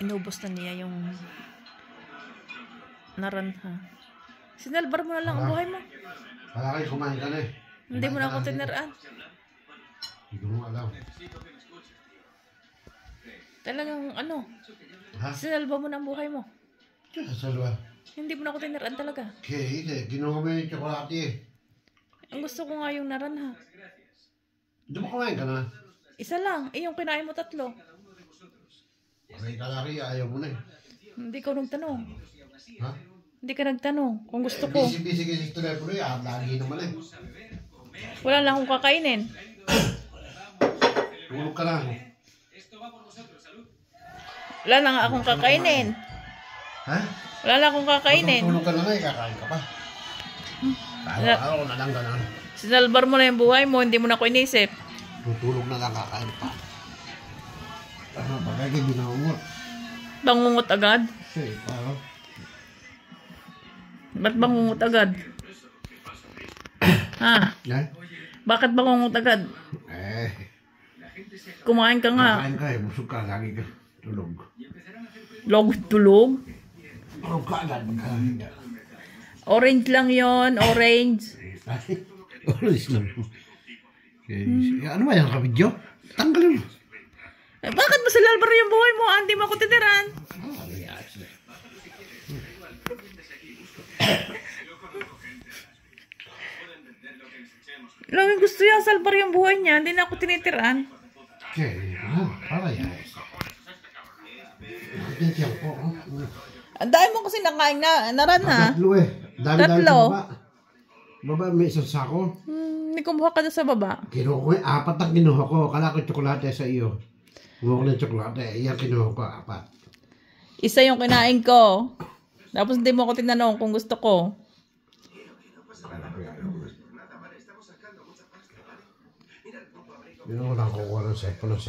Inubos na niya yung naranha. Sinalbar mo na lang ang buhay mo. Wala kayo, kumain ka na eh. Hindi mo na ako tiniraan. Hindi mo alam. Talagang ano? Ha? Sinalba mo na ang buhay mo. Salwa. Hindi mo na ako tiniraan talaga. Okay, ginawa mo yung tsokolate eh. Ang gusto ko nga yung naranha. Hindi mo kumain ka na. Isa lang. Yung kinain mo 3. May kalari, ayaw mo na eh. Hindi ko nagtanong. Ha? Hindi ka nagtanong kung gusto ko. Busy-busy kasi sa telepono eh. Lagi naman eh. Wala lang akong kakainin. Tulog ka lang. Wala lang akong kakainin. Ha? Wala lang akong kakainin. Tulog ka lang eh. Kakain ka pa. Araw-araw na lang ganun. Sinalbar mo na yung buhay mo. Hindi mo na ako inisip. Tutulog na lang, kakain pa. Ano, bagay kayo ginawa mo. Bangungot agad? Kasi, parang. Ba't bangungot agad? Ha? Eh? Bakit bangungot agad? Eh. Kumain ka nga. Kakain ka eh. Busog ka. Lagi ka. Tulog. Tulog? Tulog ka agad. Kakain ka. Orange lang yon, orange. Orange lang. Okay. Ano ba yan? Kabidyo? Tanggalin mo. Eh, bakit mo sinalbar yung buhay mo? Hindi mo ako titiran. Lang gusto niya salbar yung buhay niya. Hindi na ako tinitiran. Okay. Para yan. Nakikintiyang po. Ang dami mo kasi nakain na. Naran ha? 3 eh. Dami-dami 3. sa baba. Baba may isang sako. Hindi kumuha ka na sa baba. Kinuha ko 4 ang kinuha ko. Kala ko tsokolate sa iyo. Kumuha ko ng tsokolate. Iyan kinuha ko 4. Isa yung kinain ko. Tapos hindi mo ako tinanong kung gusto ko. Yun ang walang kukuha ng cellphone.